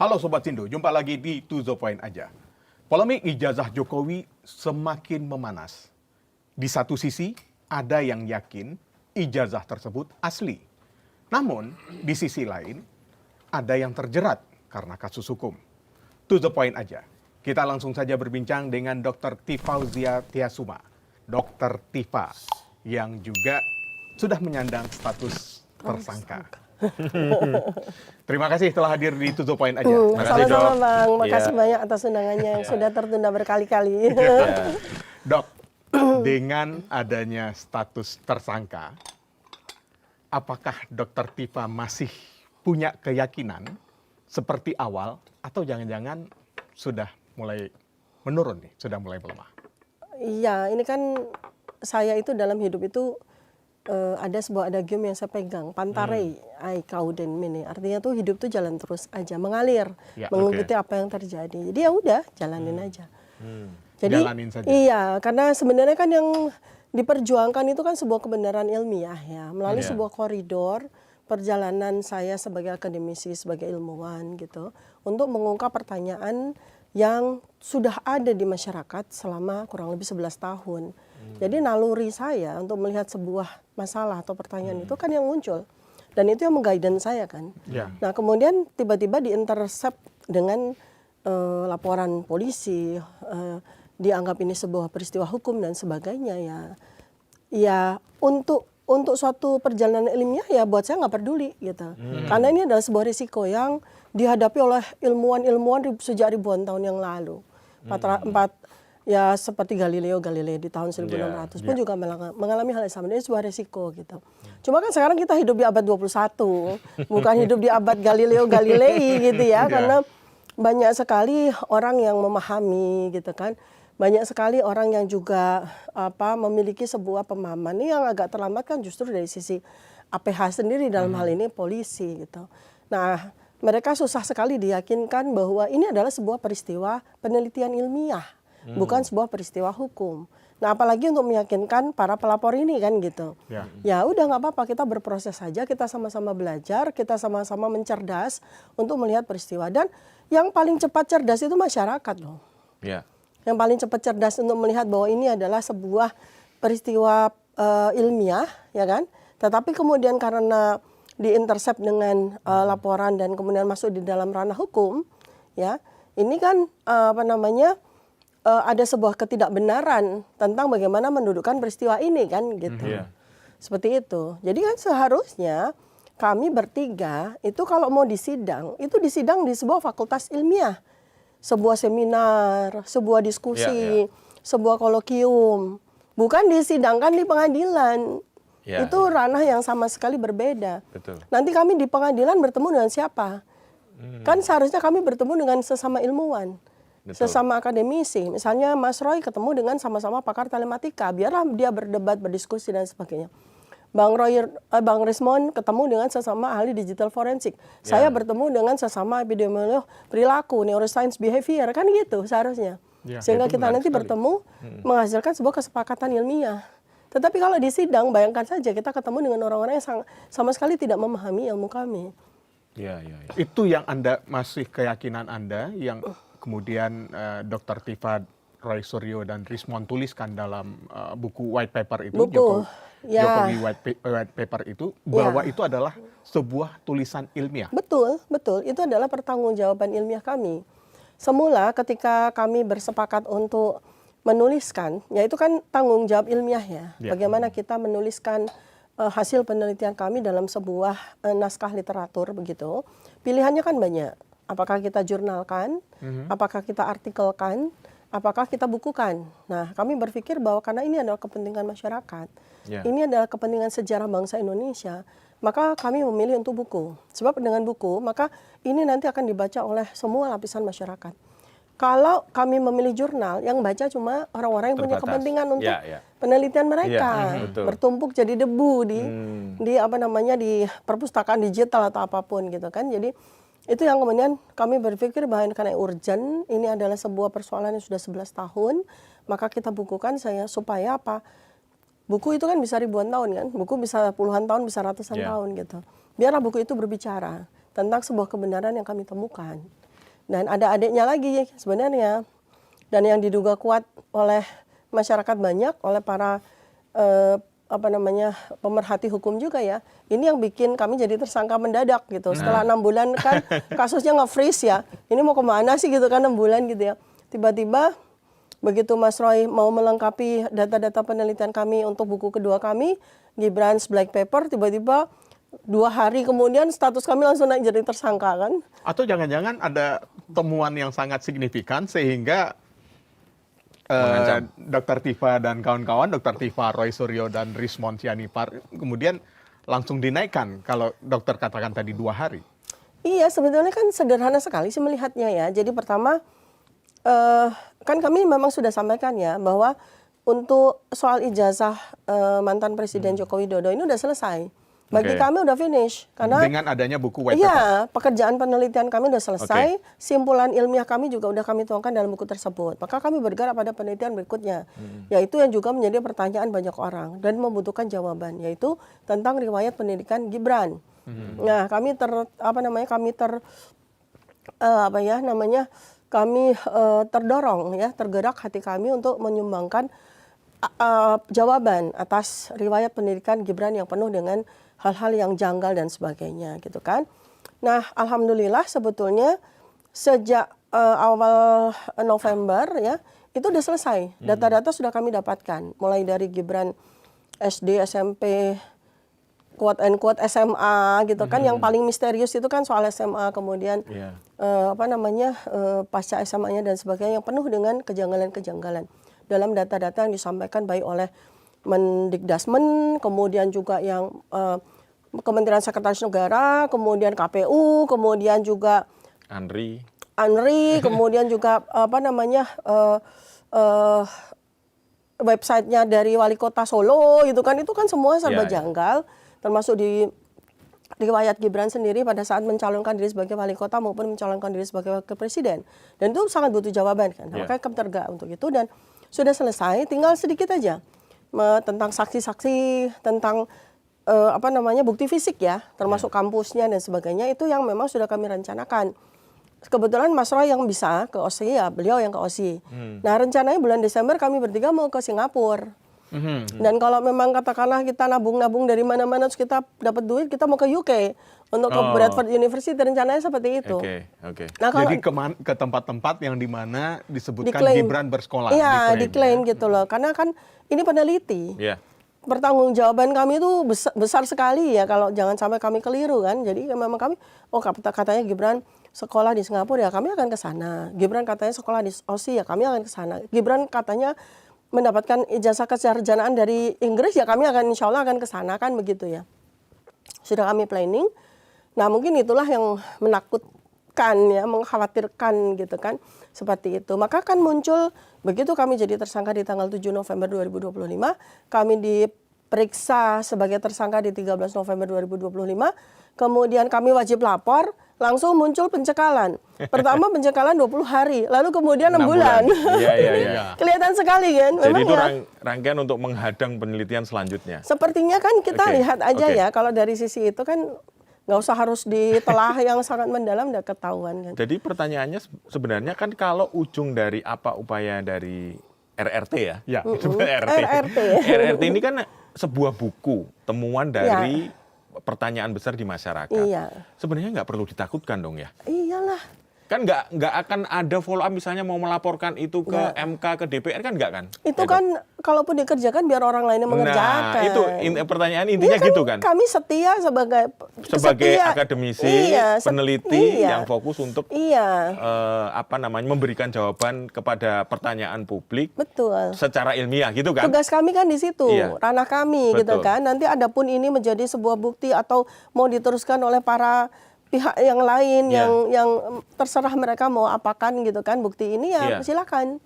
Halo Sobat Sindo, jumpa lagi di To The Point aja. Polemik ijazah Jokowi semakin memanas. Di satu sisi, ada yang yakin ijazah tersebut asli. Namun, di sisi lain, ada yang terjerat karena kasus hukum. To The Point aja. Kita langsung saja berbincang dengan Dr. Tifauzia Tiasuma. Dr. Tifa, yang juga sudah menyandang status tersangka. Terima kasih telah hadir di To The Point aja. Sama-sama Bang, makasih banyak atas undangannya yang sudah tertunda berkali-kali. Dok, dengan adanya status tersangka, apakah Dr. Tifa masih punya keyakinan seperti awal atau jangan-jangan sudah mulai menurun nih, sudah mulai melemah? Iya, ini kan saya itu dalam hidup itu ada sebuah adagium yang saya pegang, pantarei ai kauden mene. Artinya tuh hidup tuh jalan terus aja, mengalir, mengikuti apa yang terjadi. Jadi ya udah, jalanin aja. Jadi jalanin saja. Iya, karena sebenarnya kan yang diperjuangkan itu kan sebuah kebenaran ilmiah ya, melalui sebuah koridor perjalanan saya sebagai akademisi, sebagai ilmuwan gitu, untuk mengungkap pertanyaan yang sudah ada di masyarakat selama kurang lebih 11 tahun. Jadi naluri saya untuk melihat sebuah masalah atau pertanyaan itu kan yang muncul. Dan itu yang mengguidance saya kan. Nah kemudian tiba-tiba diintercept dengan laporan polisi, dianggap ini sebuah peristiwa hukum dan sebagainya ya. Ya untuk suatu perjalanan ilmiah ya buat saya nggak peduli gitu. Karena ini adalah sebuah risiko yang dihadapi oleh ilmuwan-ilmuwan sejak ribuan tahun yang lalu. Ya seperti Galilei di tahun 1600 pun juga mengalami hal yang sama. Ini sebuah risiko gitu. Cuma kan sekarang kita hidup di abad 21, bukan hidup di abad Galilei gitu ya. Karena banyak sekali orang yang memahami gitu kan. Banyak sekali orang yang juga memiliki sebuah pemahaman. Ini yang agak terlambat kan justru dari sisi APH sendiri dalam hal ini polisi gitu. Nah, mereka susah sekali diyakinkan bahwa ini adalah sebuah peristiwa penelitian ilmiah, bukan sebuah peristiwa hukum. Nah, apalagi untuk meyakinkan para pelapor ini kan gitu. Ya udah nggak apa-apa, kita berproses saja, kita sama-sama belajar, kita sama-sama mencerdas untuk melihat peristiwa. Dan yang paling cepat cerdas itu masyarakat loh. Yang paling cepat cerdas untuk melihat bahwa ini adalah sebuah peristiwa ilmiah, ya kan? Tetapi kemudian karena diintercept dengan laporan dan kemudian masuk di dalam ranah hukum, ya, ini kan ada sebuah ketidakbenaran tentang bagaimana mendudukkan peristiwa ini kan, gitu. Seperti itu. Jadi kan seharusnya kami bertiga itu kalau mau disidang, itu disidang di sebuah fakultas ilmiah. Sebuah seminar, sebuah diskusi, sebuah kolokium. Bukan disidangkan di pengadilan. Itu ranah yang sama sekali berbeda. Nanti kami di pengadilan bertemu dengan siapa? Kan seharusnya kami bertemu dengan sesama ilmuwan, sesama akademisi. Misalnya Mas Roy ketemu dengan sama-sama pakar telematika. Biarlah dia berdebat, berdiskusi dan sebagainya. Bang Rismon ketemu dengan sesama ahli digital forensik. Saya bertemu dengan sesama epidemiolog perilaku, neuroscience behavior, kan gitu seharusnya. Sehingga kita nanti bertemu menghasilkan sebuah kesepakatan ilmiah. Tetapi kalau di sidang, bayangkan saja kita ketemu dengan orang-orang yang sama sekali tidak memahami ilmu kami. Itu yang masih keyakinan Anda yang kemudian Dr. Tifa, Roy Suryo dan Rismon tuliskan dalam buku white paper itu, Jokowi white paper itu, bahwa itu adalah sebuah tulisan ilmiah. Betul. Itu adalah pertanggungjawaban ilmiah kami. Semula ketika kami bersepakat untuk menuliskan, yaitu kan tanggung jawab ilmiah ya. Bagaimana kita menuliskan hasil penelitian kami dalam sebuah naskah literatur begitu. Pilihannya kan banyak. Apakah kita jurnalkan, apakah kita artikelkan, apakah kita bukukan. Nah, kami berpikir bahwa karena ini adalah kepentingan masyarakat, ini adalah kepentingan sejarah bangsa Indonesia, maka kami memilih untuk buku. Sebab dengan buku, maka ini nanti akan dibaca oleh semua lapisan masyarakat. Kalau kami memilih jurnal, yang baca cuma orang-orang yang punya kepentingan untuk penelitian mereka, bertumpuk jadi debu di perpustakaan digital atau apapun gitu kan. Jadi itu yang kemudian kami berpikir bahwa karena urgent, ini adalah sebuah persoalan yang sudah 11 tahun, maka kita bukukan supaya apa? Buku itu kan bisa ribuan tahun kan, buku bisa puluhan tahun, bisa ratusan tahun gitu. Biarlah buku itu berbicara tentang sebuah kebenaran yang kami temukan. Dan ada adiknya lagi sebenarnya. Dan yang diduga kuat oleh masyarakat banyak, oleh para pemerhati hukum juga ya. Ini yang bikin kami jadi tersangka mendadak gitu. Setelah 6 bulan kan kasusnya nge-freeze ya. Ini mau kemana sih gitu kan 6 bulan gitu ya. Tiba-tiba begitu Mas Roy mau melengkapi data-data penelitian kami untuk buku kedua kami, Gibran's Black Paper, tiba-tiba 2 hari kemudian status kami langsung naik jadi tersangka kan. Atau jangan-jangan ada temuan yang sangat signifikan sehingga Dr. Tifa dan kawan-kawan, Dr. Tifa, Roy Suryo, dan Rismond Sianipar, kemudian langsung dinaikkan kalau dokter katakan tadi 2 hari. Iya, sebetulnya kan sederhana sekali sih melihatnya ya. Jadi pertama, kan kami memang sudah sampaikan ya, bahwa untuk soal ijazah mantan Presiden Joko Widodo ini udah selesai. Bagi kami udah finish. Karena dengan adanya buku white paper. Iya, pekerjaan penelitian kami udah selesai, simpulan ilmiah kami juga udah kami tuangkan dalam buku tersebut. Maka kami bergerak pada penelitian berikutnya, yaitu yang juga menjadi pertanyaan banyak orang dan membutuhkan jawaban, yaitu tentang riwayat pendidikan Gibran. Nah, kami terdorong ya, tergerak hati kami untuk menyumbangkan jawaban atas riwayat pendidikan Gibran yang penuh dengan hal-hal yang janggal dan sebagainya gitu kan. Nah, alhamdulillah sebetulnya sejak awal November ya, itu udah selesai. Data-data sudah kami dapatkan, mulai dari Gibran SD, SMP, quote and quote SMA gitu kan. Yang paling misterius itu kan soal SMA, kemudian pasca SMA-nya dan sebagainya yang penuh dengan kejanggalan-kejanggalan dalam data-data yang disampaikan baik oleh Mendikdasmen, kemudian juga yang Kementerian Sekretaris Negara, kemudian KPU, kemudian juga ANRI, kemudian juga websitenya dari Wali Kota Solo gitu kan, itu kan semua serba janggal, termasuk di riwayat Gibran sendiri pada saat mencalonkan diri sebagai wali kota maupun mencalonkan diri sebagai wakil presiden, dan itu sangat butuh jawaban kan. Makanya kami tergerak untuk itu dan sudah selesai, tinggal sedikit aja tentang saksi-saksi, tentang bukti fisik ya, termasuk kampusnya dan sebagainya, itu yang memang sudah kami rencanakan. Kebetulan Mas Roy yang bisa ke OSI ya, beliau yang ke OSI. Nah, rencananya bulan Desember kami bertiga mau ke Singapura. Dan kalau memang katakanlah kita nabung-nabung dari mana-mana terus kita dapat duit, kita mau ke UK untuk ke Bradford University, rencananya seperti itu. Nah, jadi ke tempat-tempat yang dimana disebutkan Gibran bersekolah. Iya, diklaim gitu loh. Karena kan ini peneliti. Pertanggungjawaban kami itu besar sekali ya, kalau jangan sampai kami keliru kan. Jadi memang kami, katanya Gibran sekolah di Singapura ya kami akan ke sana. Gibran katanya sekolah di OSI ya kami akan ke sana. Gibran katanya mendapatkan ijazah kesarjanaan dari Inggris ya kami akan insya Allah akan ke sana kan, begitu ya. Sudah kami planning. Nah, mungkin itulah yang menakutkan ya, mengkhawatirkan gitu kan, seperti itu. Maka kan muncul begitu kami jadi tersangka di tanggal 7 November 2025, kami diperiksa sebagai tersangka di 13 November 2025, kemudian kami wajib lapor, langsung muncul pencekalan. Pertama pencekalan 20 hari, lalu kemudian 6 bulan. Iya. Kelihatan sekali kan. Jadi memang itu ya, rangkaian untuk menghadang penelitian selanjutnya. sepertinya kan kita lihat aja ya, kalau dari sisi itu kan nggak usah harus ditelah yang sangat mendalam, udah ketahuan kan. Jadi pertanyaannya sebenarnya kan kalau ujung dari apa upaya dari RRT ya? Ya, RRT. RRT ini kan sebuah buku temuan dari pertanyaan besar di masyarakat. Sebenarnya nggak perlu ditakutkan dong ya? Iyalah. Kan nggak akan ada follow up misalnya mau melaporkan itu ke MK, ke DPR kan nggak kan? Itu kan kalaupun dikerjakan biar orang lainnya mengerjakan. Nah, itu pertanyaan intinya kan gitu kan? Kami setia sebagai akademisi, peneliti yang fokus untuk memberikan jawaban kepada pertanyaan publik. Betul. Secara ilmiah gitu kan? Tugas kami kan di situ, ranah kami gitu kan. Nanti adapun ini menjadi sebuah bukti atau mau diteruskan oleh para pihak yang lain yang terserah mereka mau apakan gitu kan bukti ini ya silakan.